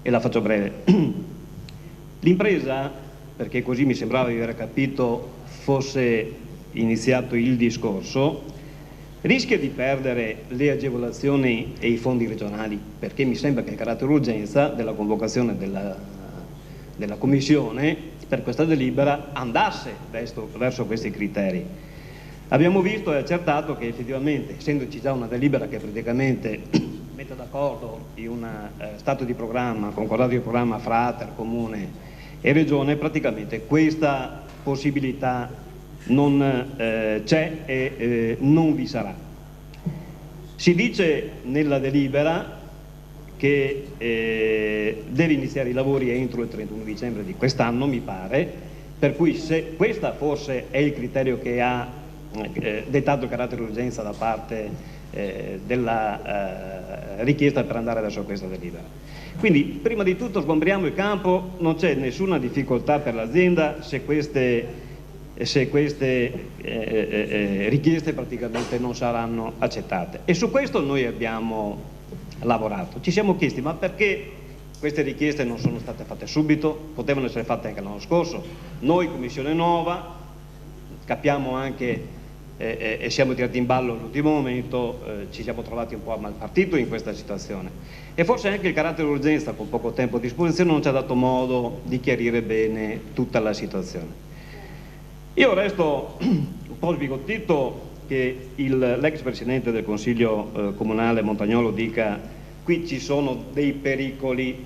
Speaker 14: e la faccio breve. L'impresa, perché così mi sembrava di aver capito fosse iniziato il discorso, rischia di perdere le agevolazioni e i fondi regionali, perché mi sembra che il carattere urgenza della convocazione della Commissione per questa delibera andasse verso questi criteri. Abbiamo visto e accertato che effettivamente, essendoci già una delibera che praticamente mette d'accordo in un stato di programma, concordato di programma fra ATER, Comune e Regione, praticamente questa possibilità non c'è e non vi sarà. Si dice nella delibera che deve iniziare i lavori entro il 31 dicembre di quest'anno, mi pare, per cui se questo forse è il criterio che ha dettato il carattere di urgenza da parte della richiesta per andare verso questa delibera. Quindi prima di tutto sgombriamo il campo, non c'è nessuna difficoltà per l'azienda se queste richieste praticamente non saranno accettate, e su questo noi abbiamo lavorato. Ci siamo chiesti ma perché queste richieste non sono state fatte subito, potevano essere fatte anche l'anno scorso. Noi, Commissione Nuova, capiamo anche e siamo tirati in ballo all'ultimo momento, ci siamo trovati un po' a malpartito in questa situazione, e forse anche il carattere d'urgenza con poco tempo a disposizione non ci ha dato modo di chiarire bene tutta la situazione. Io resto un po' sbigottito che l'ex presidente del Consiglio Comunale Montagnolo dica qui ci sono dei pericoli,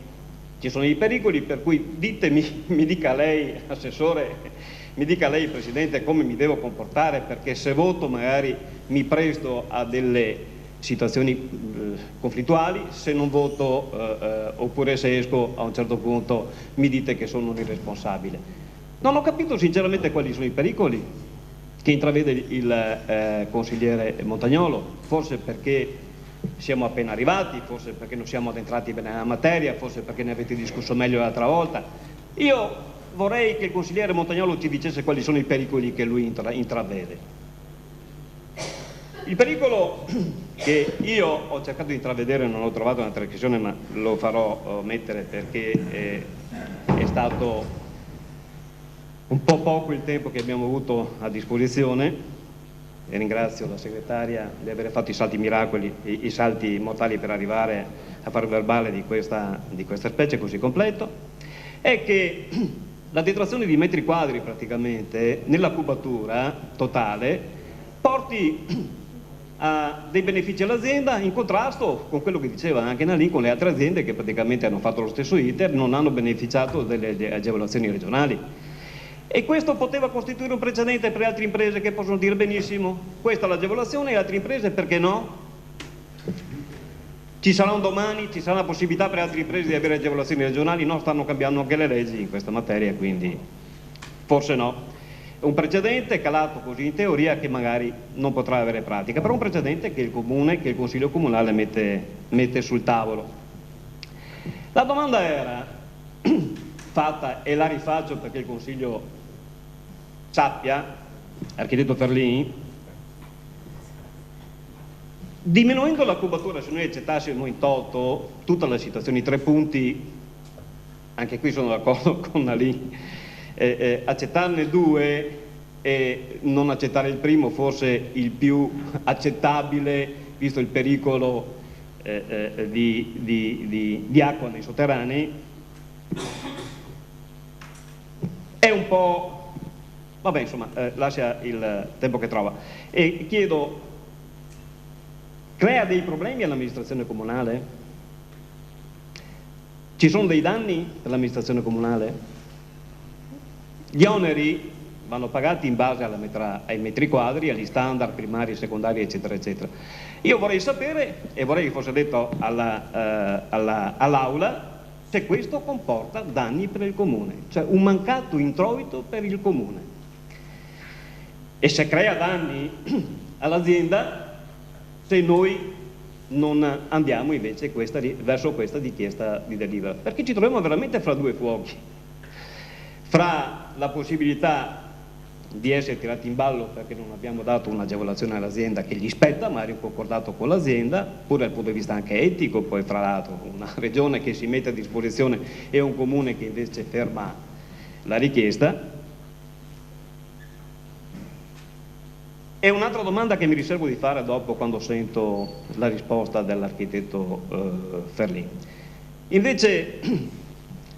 Speaker 14: per cui ditemi, mi dica lei, assessore, mi dica lei, Presidente, come mi devo comportare, perché se voto magari mi presto a delle situazioni conflittuali, se non voto oppure se esco a un certo punto mi dite che sono un irresponsabile. Non ho capito sinceramente quali sono i pericoli che intravede il consigliere Montagnolo, forse perché siamo appena arrivati, forse perché non siamo addentrati bene nella materia, forse perché ne avete discusso meglio l'altra volta. Io vorrei che il consigliere Montagnolo ci dicesse quali sono i pericoli che lui intravede. Il pericolo che io ho cercato di intravedere, non l'ho trovato nella trascrizione, ma lo farò mettere perché è stato un po' poco il tempo che abbiamo avuto a disposizione, e ringrazio la segretaria di aver fatto i salti miracoli, i salti mortali per arrivare a fare un verbale di questa specie così completo, è che la detrazione di metri quadri praticamente nella cubatura totale porti dei benefici all'azienda in contrasto con quello che diceva anche Nalin, con le altre aziende che praticamente hanno fatto lo stesso iter, non hanno beneficiato delle agevolazioni regionali. E questo poteva costituire un precedente per altre imprese che possono dire benissimo, questa è l'agevolazione, e altre imprese perché no? Ci sarà un domani, ci sarà la possibilità per altre imprese di avere agevolazioni regionali? No, stanno cambiando anche le leggi in questa materia, quindi forse no. Un precedente calato così in teoria che magari non potrà avere pratica, però un precedente che il Comune, che il Consiglio Comunale mette sul tavolo. La domanda era fatta, e la rifaccio perché il Consiglio sappia, architetto Ferlin, diminuendo la cubatura, se noi accettassimo in toto tutta la situazione, i 3 punti, anche qui sono d'accordo con Nalin, accettarne 2 e non accettare il primo, forse il più accettabile visto il pericolo di acqua nei sotterranei, è un po', vabbè, insomma, lascia il tempo che trova. E chiedo, crea dei problemi all'amministrazione comunale? Ci sono dei danni per l'amministrazione comunale? Gli oneri vanno pagati in base ai metri quadri, agli standard primari, secondari, eccetera, eccetera. Io vorrei sapere, e vorrei che fosse detto all'Aula, se questo comporta danni per il Comune, cioè un mancato introito per il Comune. E se crea danni all'azienda, se noi non andiamo invece verso questa richiesta di delibera. Perché ci troviamo veramente fra 2 fuochi. Fra la possibilità di essere tirati in ballo perché non abbiamo dato un'agevolazione all'azienda che gli spetta, magari un concordato con l'azienda, pure dal punto di vista anche etico, poi fra l'altro una regione che si mette a disposizione e un comune che invece ferma la richiesta. E un'altra domanda che mi riservo di fare dopo, quando sento la risposta dell'architetto Ferlin. Invece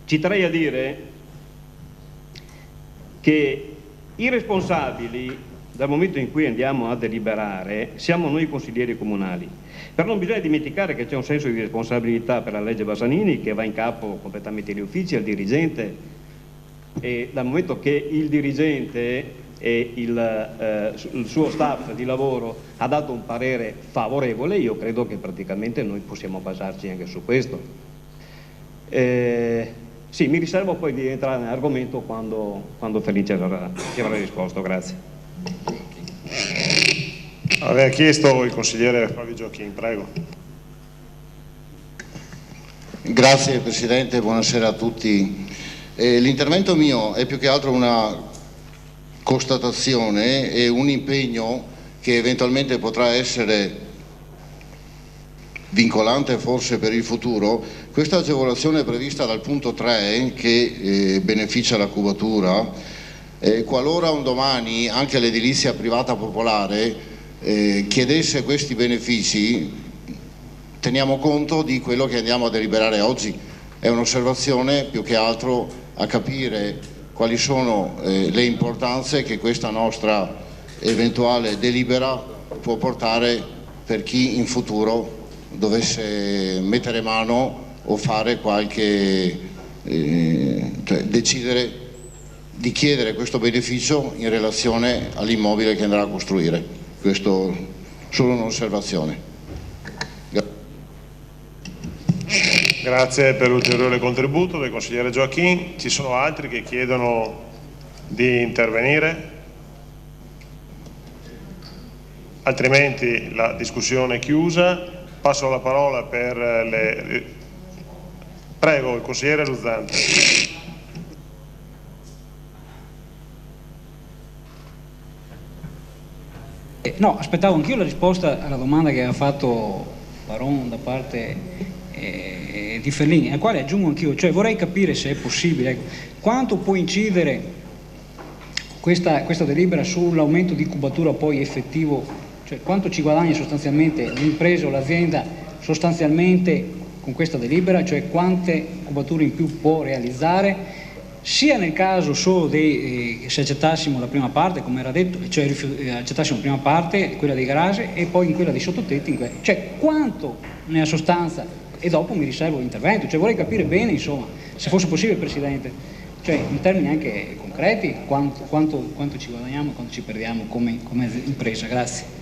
Speaker 14: ci terrei a dire che i responsabili, dal momento in cui andiamo a deliberare, siamo noi consiglieri comunali. Però non bisogna dimenticare che c'è un senso di responsabilità per la legge Bassanini che va in capo completamente agli uffici, al dirigente, e dal momento che il dirigente e il suo staff di lavoro ha dato un parere favorevole, io credo che praticamente noi possiamo basarci anche su questo. Sì, mi riservo poi di entrare nell'argomento quando Felice avrà risposto. Grazie.
Speaker 2: Aveva chiesto il consigliere Flavio Gioachin, prego.
Speaker 15: Grazie Presidente, buonasera a tutti. L'intervento mio è più che altro una constatazione e un impegno che eventualmente potrà essere vincolante forse per il futuro. Questa agevolazione è prevista dal punto 3 che beneficia la cubatura, qualora un domani anche l'edilizia privata popolare chiedesse questi benefici, teniamo conto di quello che andiamo a deliberare oggi. È un'osservazione più che altro a capire quali sono le importanze che questa nostra eventuale delibera può portare per chi in futuro dovesse mettere mano o fare qualche cioè decidere di chiedere questo beneficio in relazione all'immobile che andrà a costruire. Questo solo un'osservazione.
Speaker 2: Grazie per l'ulteriore contributo del consigliere Gioachin. Ci sono altri che chiedono di intervenire? Altrimenti la discussione è chiusa. Passo la parola per le... Prego, il consigliere Luzzante.
Speaker 16: No, aspettavo anch'io la risposta alla domanda che ha fatto Baron da parte di Ferlini, al quale aggiungo anch'io, cioè vorrei capire se è possibile, quanto può incidere questa delibera sull'aumento di cubatura poi effettivo, cioè quanto ci guadagna sostanzialmente l'impresa o l'azienda sostanzialmente con questa delibera, cioè quante cubature in più può realizzare sia nel caso solo se accettassimo la prima parte, come era detto, cioè accettassimo la prima parte, quella dei garage, e poi in quella dei sottotetti, cioè quanto nella sostanza, e dopo mi riservo l'intervento, cioè vorrei capire bene, insomma, se fosse possibile, Presidente, cioè in termini anche concreti, quanto ci guadagniamo, quanto ci perdiamo come impresa. Grazie.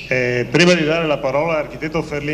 Speaker 2: Prima di dare la parola all'architetto Ferlini,